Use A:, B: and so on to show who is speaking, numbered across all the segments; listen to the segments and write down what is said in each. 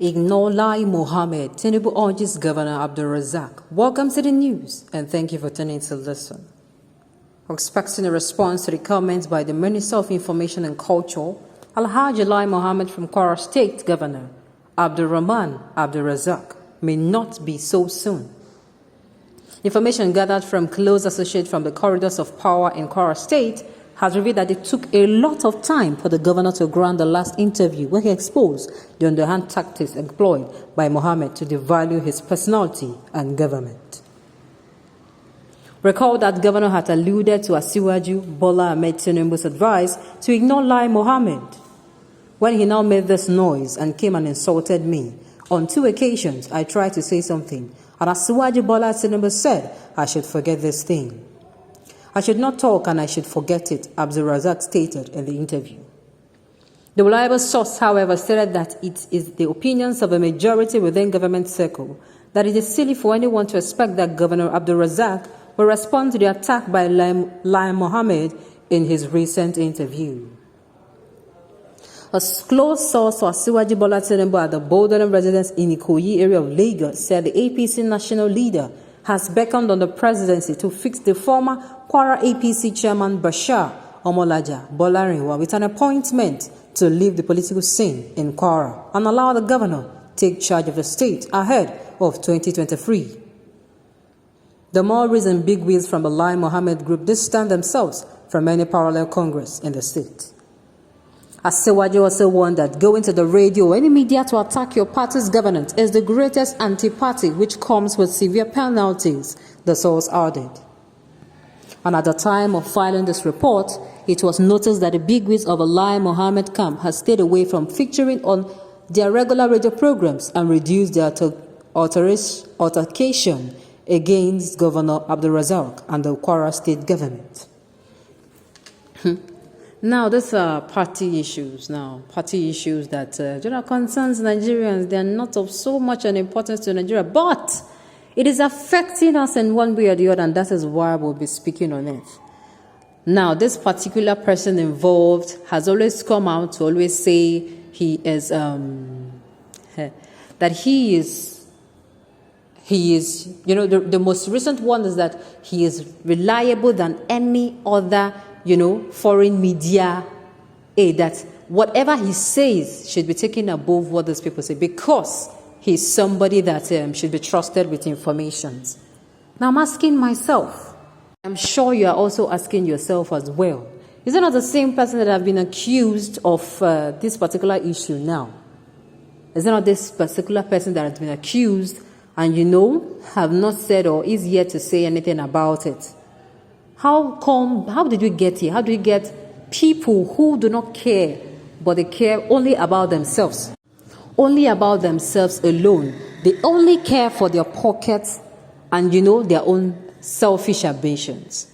A: Ignore lie Mohammed, Tinubu urges Governor Abdul Razak. Welcome to the news and thank you for tuning to listen. Expecting a response to the comments by the Minister of Information and Culture, Alhaji Lai Mohammed from Kwara State Governor Abdul Rahman Abdul Razak may not be so soon. Information gathered from close associates from the corridors of power in Kwara State has revealed that it took a lot of time for the governor to grant the last interview where he exposed the underhand tactics employed by Mohammed to devalue his personality and government. Recall that governor had alluded to Asiwaju Bola Ahmed Tinubu's advice to ignore Lai Mohammed. When he now made this noise and came and insulted me, on 2 occasions I tried to say something, and Asiwaju Bola Tinubu said I should forget this thing. I should not talk and I should forget it, Abdul Razak stated in the interview. The reliable source, however, stated that it is the opinions of a majority within government circle that it is silly for anyone to expect that Governor Abdul Razak will respond to the attack by Lai Mohammed in his recent interview. A close source for Asiwaju Bola Tinubu at the Bouldering residence in Ikoyi area of Lagos said the APC national leader has beckoned on the presidency to fix the former Kwara APC chairman Bashar Omolaja Bolarinwa with an appointment to leave the political scene in Kwara and allow the governor take charge of the state ahead of 2023. The more recent bigwigs from the Lai Mohammed group distance themselves from any parallel Congress in the state. Asiwaju also warned that going to the radio or any media to attack your party's governance is the greatest anti-party which comes with severe penalties, the source added. And at the time of filing this report, it was noticed that the bigwigs of the Lai Mohammed camp has stayed away from featuring on their regular radio programs and reduced their altercation against Governor Abdul Razak and the Kwara state government. Now, these are party issues that concerns Nigerians. They are not of so much an importance to Nigeria, but it is affecting us in one way or the other, and that is why we'll be speaking on it. Now, this particular person involved has always come out to always say he is, that he is, the most recent one is that he is reliable than any other foreign media, that whatever he says should be taken above what those people say because he's somebody that should be trusted with information. Now I'm asking myself, I'm sure you are also asking yourself as well, is it not the same person that have been accused of this particular issue now? Is it not this particular person that has been accused and have not said or is yet to say anything about it? How did we get here? How do we get people who do not care, but they care only about themselves? Only about themselves alone. They only care for their pockets and, their own selfish ambitions.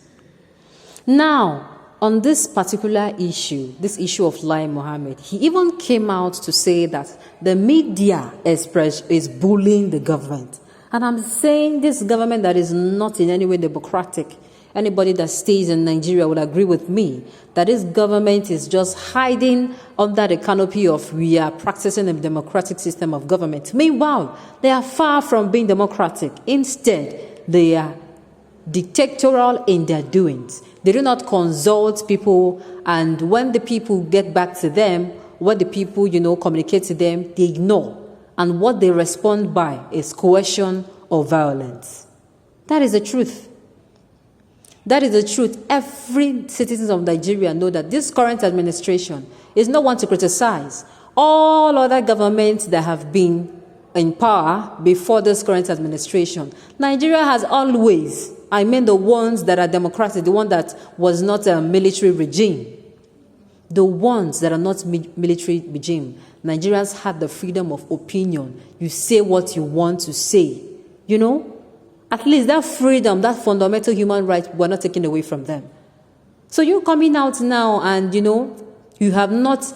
A: Now, on this particular issue, this issue of Lai Mohammed, he even came out to say that the media is bullying the government. And I'm saying this government that is not in any way democratic. Anybody that stays in Nigeria will agree with me that this government is just hiding under the canopy of we are practicing a democratic system of government. Meanwhile, they are far from being democratic. Instead, they are dictatorial in their doings. They do not consult people, and when the people get back to them, when the people, communicate to them, they ignore. And what they respond by is coercion or violence. That is the truth. That is the truth. Every citizen of Nigeria know that this current administration is not one to criticize. All other governments that have been in power before this current administration, Nigeria has always, the ones that are democratic, the one that was not a military regime, the ones that are not military regime, Nigerians had the freedom of opinion. You say what you want to say, At least that freedom, that fundamental human right, were not taken away from them. So you're coming out now and, you have not,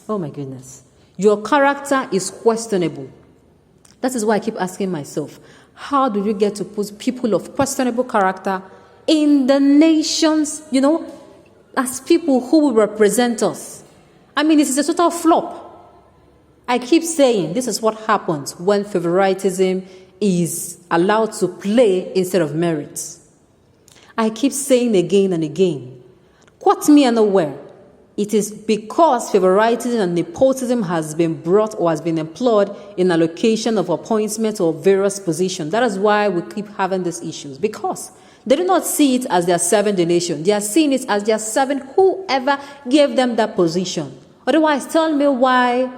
A: oh my goodness, your character is questionable. That is why I keep asking myself, how do you get to put people of questionable character in the nations, as people who will represent us? It is a total flop. I keep saying this is what happens when favoritism is allowed to play instead of merit. I keep saying again and again, quote me unaware, it is because favoritism and nepotism has been brought or has been employed in allocation of appointments or various positions. That is why we keep having these issues, because they do not see it as they are serving the nation. They are seeing it as they are serving whoever gave them that position. Otherwise, tell me why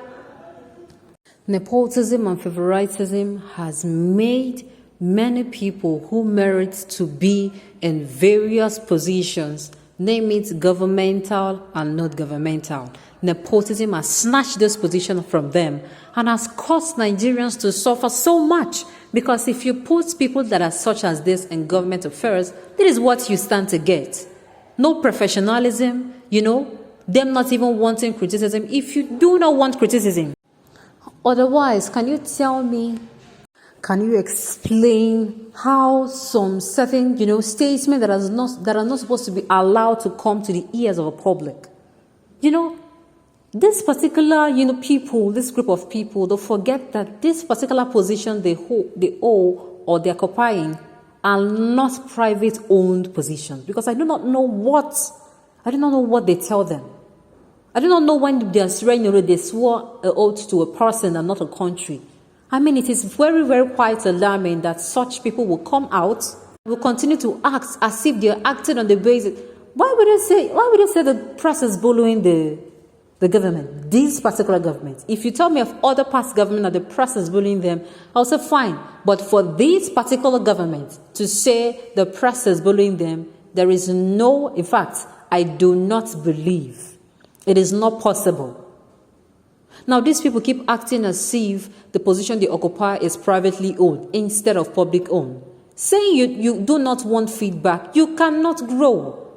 A: nepotism and favoritism has made many people who merit to be in various positions, name it governmental and not governmental. Nepotism has snatched this position from them and has caused Nigerians to suffer so much, because if you put people that are such as this in government affairs, this is what you stand to get. No professionalism, them not even wanting criticism if you do not want criticism. Otherwise, can you tell me, can you explain how some certain, statements that are not supposed to be allowed to come to the ears of the public? This particular, people, this group of people, they forget that this particular position they owe or they're occupying are not private-owned positions. Because I do not know what they tell them. I do not know when they are swearing, they swore an oath to a person and not a country. I mean, it is very, very quite alarming that such people will come out, will continue to act as if they are acting on the basis. Why would they say the press is bullying the government, this particular government? If you tell me of other past government that the press is bullying them, I'll say fine. But for this particular government to say the press is bullying them, there is no, in fact, I do not believe. It is not possible. Now, these people keep acting as if the position they occupy is privately owned instead of public owned. Saying you do not want feedback, you cannot grow.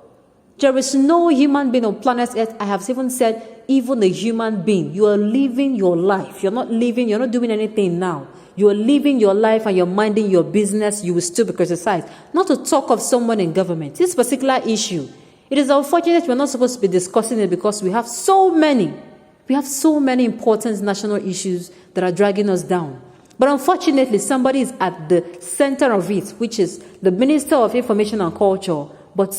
A: There is no human being on planet Earth, I have even said, even a human being, you are living your life. You're not doing anything now. You are living your life and you're minding your business, you will still be criticized. Not to talk of someone in government. This particular issue, it is unfortunate we're not supposed to be discussing it because we have so many important national issues that are dragging us down. But unfortunately, somebody is at the center of it, which is the Minister of Information and Culture. But,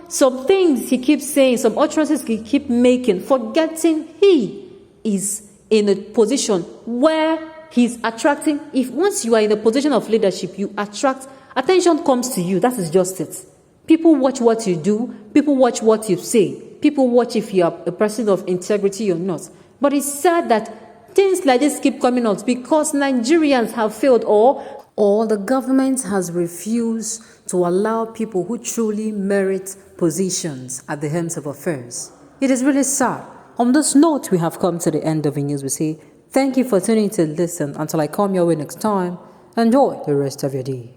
A: some things he keeps saying, some utterances he keeps making, forgetting he is in a position where he's attracting. If once you are in a position of leadership, you attract, attention comes to you. That is just it. People watch what you do. People watch what you say. People watch if you are a person of integrity or not. But it's sad that things like this keep coming out because Nigerians have failed or the government has refused to allow people who truly merit positions at the helms of affairs. It is really sad. On this note, we have come to the end of the news. We say thank you for tuning in to listen. Until I come your way next time, enjoy the rest of your day.